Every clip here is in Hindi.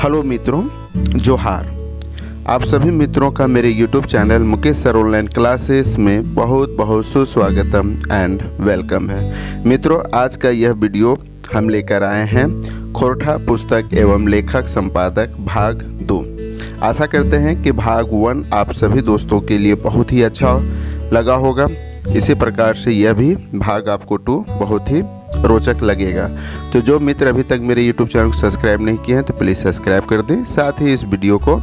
हेलो मित्रों, जोहार। आप सभी मित्रों का मेरे YouTube channel Mukesh sir online classes में बहुत बहुत सुस्वागतम एंड वेलकम है। मित्रों, आज का यह वीडियो हम लेकर आए हैं खोरठा पुस्तक एवं लेखक संपादक भाग 2। आशा करते हैं कि भाग 1 आप सभी दोस्तों के लिए बहुत ही अच्छा लगा होगा। इसी प्रकार से यह भी भाग आपको 2 बहुत ही रोचक लगेगा। तो जो मित्र अभी तक मेरे YouTube चैनल को सब्सक्राइब नहीं किए हैं तो प्लीज़ सब्सक्राइब कर दें, साथ ही इस वीडियो को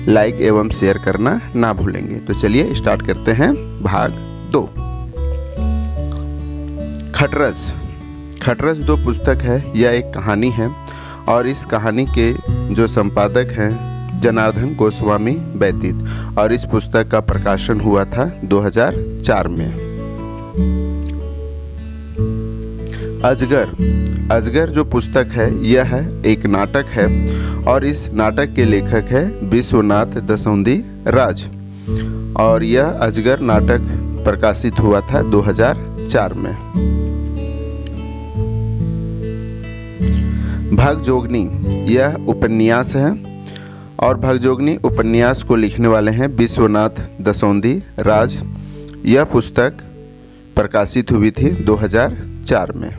लाइक एवं शेयर करना ना भूलेंगे। तो चलिए स्टार्ट करते हैं भाग 2। खटरस 2 पुस्तक है। यह एक कहानी है और इस कहानी के जो संपादक हैं जनार्दन गोस्वामी बैतीत, और इस पुस्तक का प्रकाशन हुआ था 2004 में। अजगर जो पुस्तक है यह है एक नाटक है और इस नाटक के लेखक है विश्वनाथ दसौंधी राज, और यह अजगर नाटक प्रकाशित हुआ था 2004 में। भगजोगनी यह उपन्यास है और भगजोगनी उपन्यास को लिखने वाले हैं विश्वनाथ दसौंधी राज। यह पुस्तक प्रकाशित हुई थी 2004 में।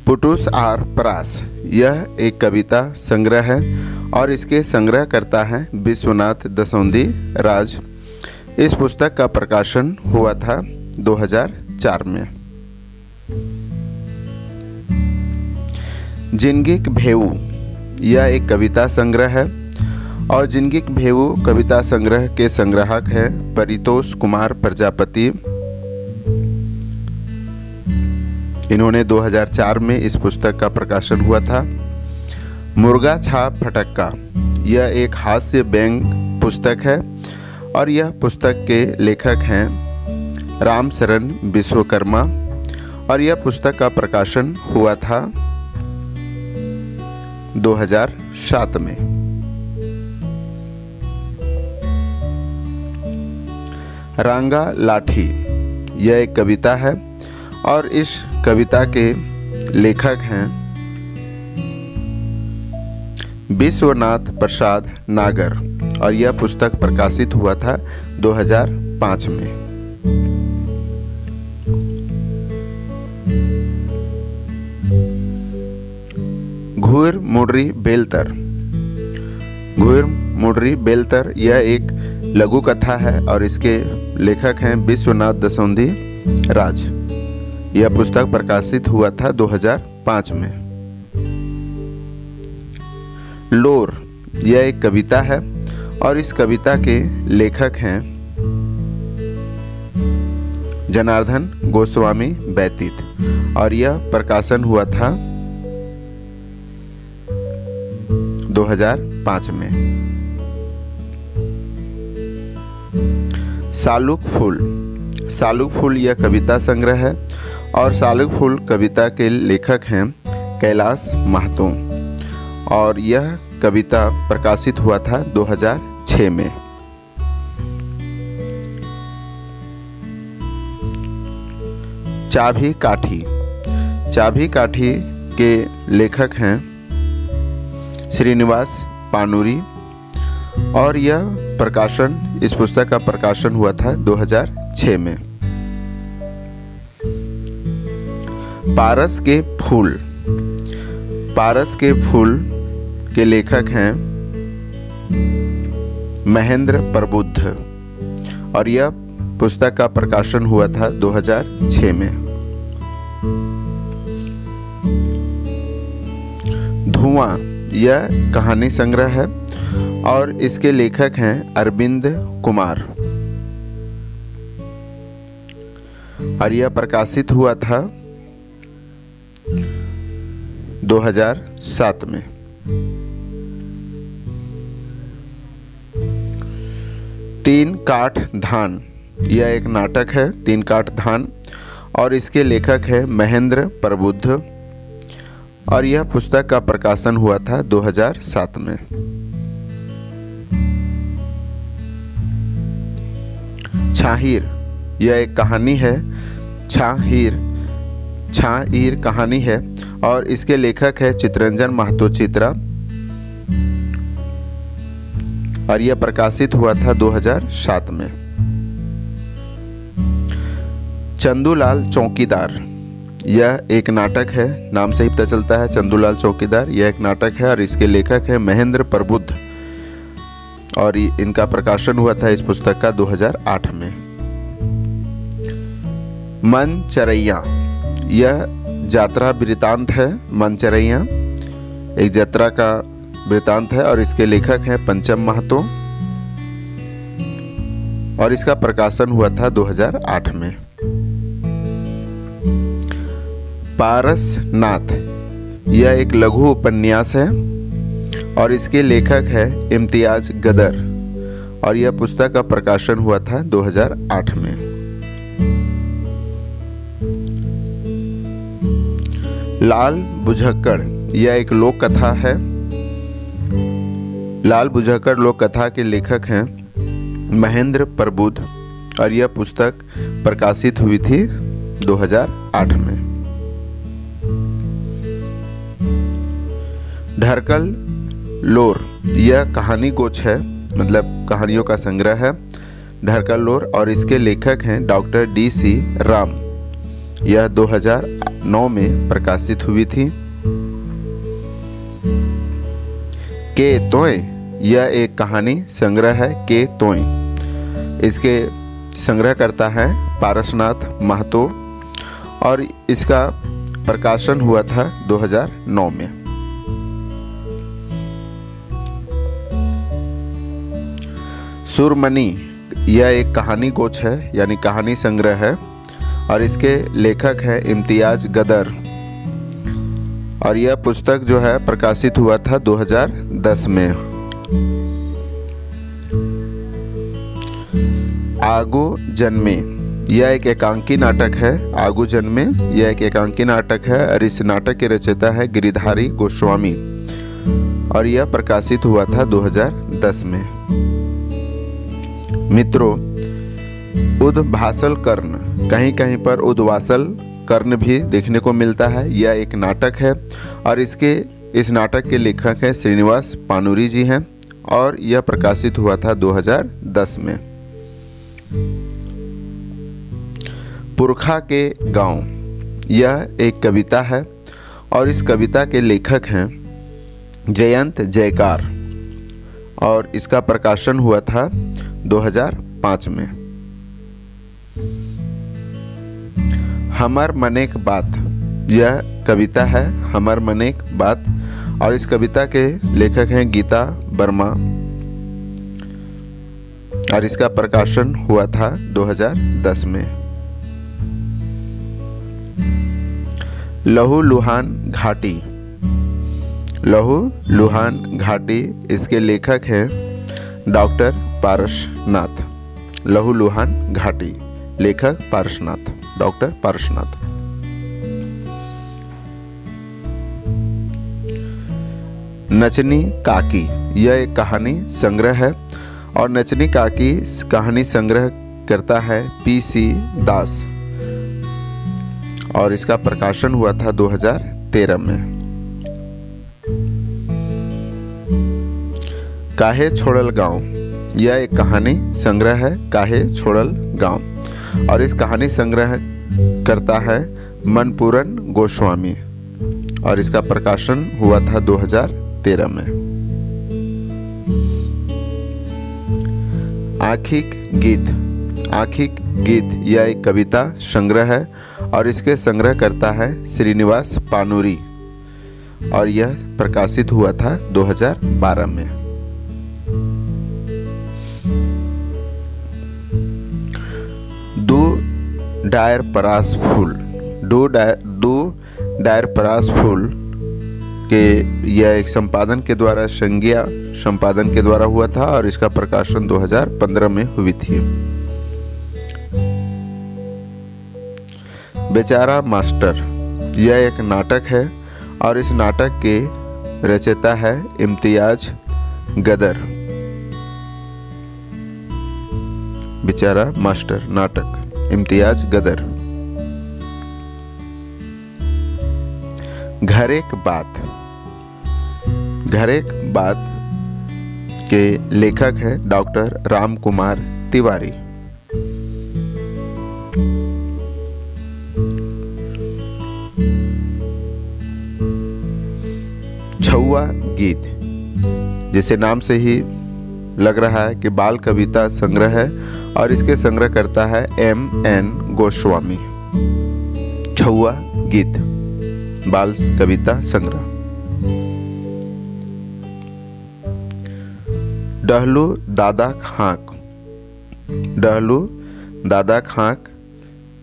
पुटुस आर प्रास यह एक कविता संग्रह है और इसके संग्रहकर्ता हैं विश्वनाथ दसौंधी राज। इस पुस्तक का प्रकाशन हुआ था 2004 में। जिनगिक भेऊ यह एक कविता संग्रह है और जिनगिक भेऊ कविता संग्रह के संग्राहक हैं परितोष कुमार प्रजापति। इन्होंने 2004 में इस पुस्तक का प्रकाशन हुआ था। मुर्गा छाप फटक्का यह एक हास्य व्यंग पुस्तक है और यह पुस्तक के लेखक हैं राम शरण विश्वकर्मा, और यह पुस्तक का प्रकाशन हुआ था 2007 में। रांगा लाठी यह एक कविता है और इस कविता के लेखक हैं विश्वनाथ प्रसाद नागर, और यह पुस्तक प्रकाशित हुआ था 2005 में। घुर मुडरी बेलतर यह एक लघु कथा है और इसके लेखक हैं विश्वनाथ दसौंधी राज। यह पुस्तक प्रकाशित हुआ था 2005 में। लोर यह एक कविता है और इस कविता के लेखक हैं जनार्दन गोस्वामी बैतीत, और यह प्रकाशन हुआ था 2005 में। सालुक फूल यह कविता संग्रह है और सालुक फूल कविता के लेखक हैं कैलाश महतो, और यह कविता प्रकाशित हुआ था 2006 में। चाभी काठी के लेखक हैं श्रीनिवास पानुरी, और यह प्रकाशन इस पुस्तक का प्रकाशन हुआ था 2006 में। पारस के फूल के लेखक हैं महेंद्र प्रबुद्ध, और यह पुस्तक का प्रकाशन हुआ था 2006 में। धुआं यह कहानी संग्रह है और इसके लेखक हैं अरविंद कुमार, और यह प्रकाशित हुआ था 2007 में। तीन काठ धान यह एक नाटक है, 3 काठ धान, और इसके लेखक हैं महेंद्र प्रबुद्ध, और यह पुस्तक का प्रकाशन हुआ था 2007 में। छाहीर यह एक कहानी है। छाहीर छाईर कहानी है और इसके लेखक है चितरंजन महतो चित्रा और यह प्रकाशित हुआ था 2007 में। चंदूलाल चौकीदार, यह एक नाटक है, नाम से ही पता चलता है चंदूलाल चौकीदार। यह एक नाटक है और इसके लेखक है महेंद्र प्रबुद्ध और इनका प्रकाशन हुआ था इस पुस्तक का 2008 में। मनचरैया, यह यात्रा वृत्तांत है। मनचरैया एक यात्रा का वृत्तांत है और इसके लेखक हैं पंचम महतो और इसका प्रकाशन हुआ था 2008 में। पारसनाथ, यह एक लघु उपन्यास है और इसके लेखक है इम्तियाज गदर और यह पुस्तक का प्रकाशन हुआ था 2008 में। लाल बुझक्कड़, यह एक लोक कथा है। लाल बुझक्कड़ लोक कथा के लेखक हैं महेंद्र प्रबुद्ध और यह पुस्तक प्रकाशित हुई थी 2008 में। ढरकल लोर, यह कहानी गोच है, मतलब कहानियों का संग्रह है ढरकल लोर और इसके लेखक हैं डॉक्टर DC राम। यह 2009 में प्रकाशित हुई थी। के तोय, यह एक कहानी संग्रह है के तोय। इसके संग्रह करता है पारसनाथ महतो और इसका प्रकाशन हुआ था 2009 में। सुरमनी, यह एक कहानी गोच है यानी कहानी संग्रह है और इसके लेखक है इम्तियाज गदर और यह पुस्तक जो है प्रकाशित हुआ था 2010 में। आगू जन्मे, यह एक एकांकी नाटक है। आगू जन्मे यह एक एकांकी नाटक है और इस नाटक के रचयिता है गिरिधारी गोस्वामी और यह प्रकाशित हुआ था 2010 में। मित्रों, उद्भासल कर्ण, कहीं कहीं पर उद्वासल कर्ण भी देखने को मिलता है। यह एक नाटक है और इस नाटक के लेखक हैं श्रीनिवास पानुरी जी हैं और यह प्रकाशित हुआ था 2010 में। पुरखा के गांव, यह एक कविता है और इस कविता के लेखक हैं जयंत जयकार और इसका प्रकाशन हुआ था 2005 में। हमर मनेक बात, यह कविता है हमर मनेक बात और इस कविता के लेखक हैं गीता वर्मा और इसका प्रकाशन हुआ था 2010 में। लहू लुहान घाटी, लहू लुहान घाटी, इसके लेखक हैं डॉक्टर पारसनाथ। लहू लुहान घाटी, लेखक पारसनाथ, डॉक्टर पारसनाथ। नचनी काकी, यह एक कहानी संग्रह है और नचनी काकी कहानी संग्रह करता है PC दास और इसका प्रकाशन हुआ था 2013 में। काहे छोड़ल गांव, यह एक कहानी संग्रह है काहे छोड़ल गांव और इस कहानी संग्रह करता है मनपूरन गोस्वामी और इसका प्रकाशन हुआ था 2013 में। आखिक गीत, आखिक गीत, यह एक कविता संग्रह है और इसके संग्रह करता है श्रीनिवास पानुरी और यह प्रकाशित हुआ था 2012 में। दो डायर परास फूल, दो डायर परास फूल के यह एक संपादन के द्वारा संज्ञा संपादन के द्वारा हुआ था और इसका प्रकाशन 2015 में हुई थी। बेचारा मास्टर, यह एक नाटक है और इस नाटक के रचयिता है इम्तियाज गदर। बेचारा मास्टर नाटक, इम्तियाज गदर। घरेक बात। घरेक बात के लेखक है डॉक्टर राम कुमार तिवारी। छुआ गीत, जिसे नाम से ही लग रहा है कि बाल कविता संग्रह है और इसके संग्रह करता है M.N. गोस्वामी। छुआ गीत बाल कविता संग्रह। डहलू दादा खाक। डहलू दादा खाक,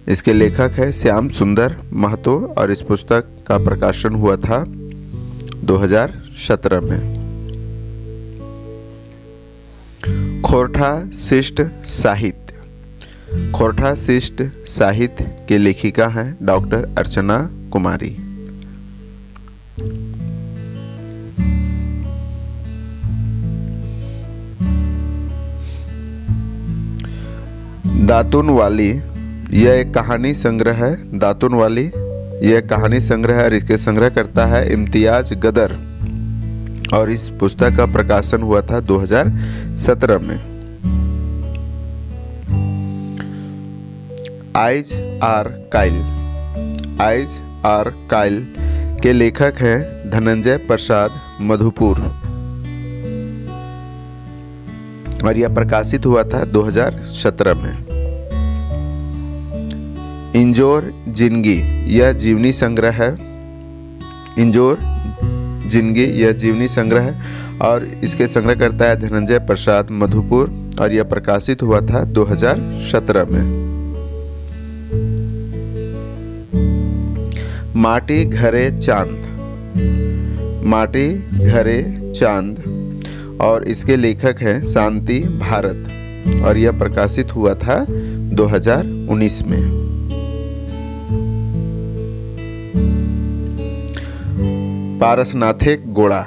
इसके लेखक है श्याम सुंदर महतो और इस पुस्तक का प्रकाशन हुआ था 2017 में। खोरठा शिष्ट साहित्य। खोरठा शिष्ट साहित्य के लेखिका हैं डॉक्टर अर्चना कुमारी। दातुन वाली, यह एक कहानी संग्रह है। दातुन वाली यह कहानी संग्रह है और इसके संग्रह करता है इम्तियाज गदर और इस पुस्तक का प्रकाशन हुआ था 2017 में। Eyes are Kyle. Eyes are Kyle के लेखक हैं धनंजय प्रसाद मधुपुर और यह प्रकाशित हुआ था 2017 में। इंजोर जिंदगी, यह जीवनी संग्रह है। इंजोर जिंदगी यह जीवनी संग्रह है और इसके संग्रह करता है धनंजय प्रसाद मधुपुर और यह प्रकाशित हुआ था 2017 में। माटी घरे चांद। माटी घरे चांद और इसके लेखक हैं शांति भारत और यह प्रकाशित हुआ था 2019 में। पारसनाथिक गोड़ा।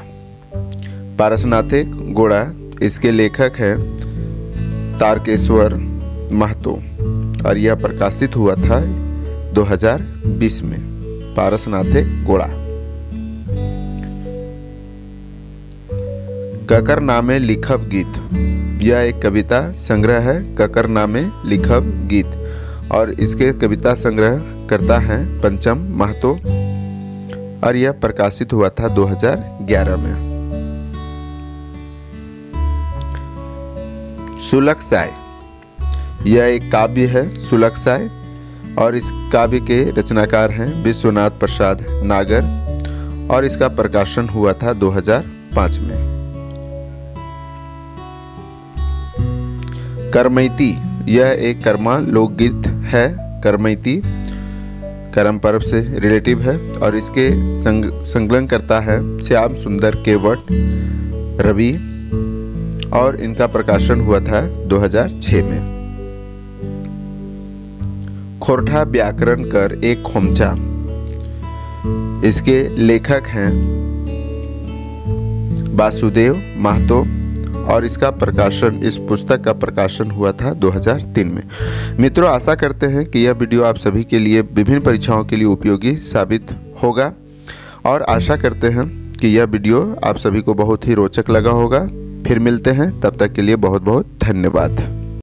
पारसनाथिक गोड़ा, इसके लेखक हैं तारकेश्वर महतो और यह प्रकाशित हुआ था 2020 में। पारसनाथिक गोड़ा। ककर नामे लिखब गीत, यह एक कविता संग्रह है। ककर नामे लिखब गीत और इसके कविता संग्रह करता है पंचम महतो और यह प्रकाशित हुआ था 2011 में। सुलक्षाय, यह एक काव्य है। सुलक्षाय और इस काव्य के रचनाकार हैं विश्वनाथ प्रसाद नागर और इसका प्रकाशन हुआ था 2005 में। करमैती, यह एक कर्मा लोकगीत है। करमैती करम पर्व से रिलेटिव है और इसके संकलन करता है श्याम सुंदर केवट रवि और इनका प्रकाशन हुआ था 2006 में। खोरठा व्याकरण कर एक खोमचा, इसके लेखक हैं वासुदेव महतो और इसका प्रकाशन, इस पुस्तक का प्रकाशन हुआ था 2003 में। मित्रों, आशा करते हैं कि यह वीडियो आप सभी के लिए विभिन्न परीक्षाओं के लिए उपयोगी साबित होगा और आशा करते हैं कि यह वीडियो आप सभी को बहुत ही रोचक लगा होगा। फिर मिलते हैं, तब तक के लिए बहुत बहुत धन्यवाद।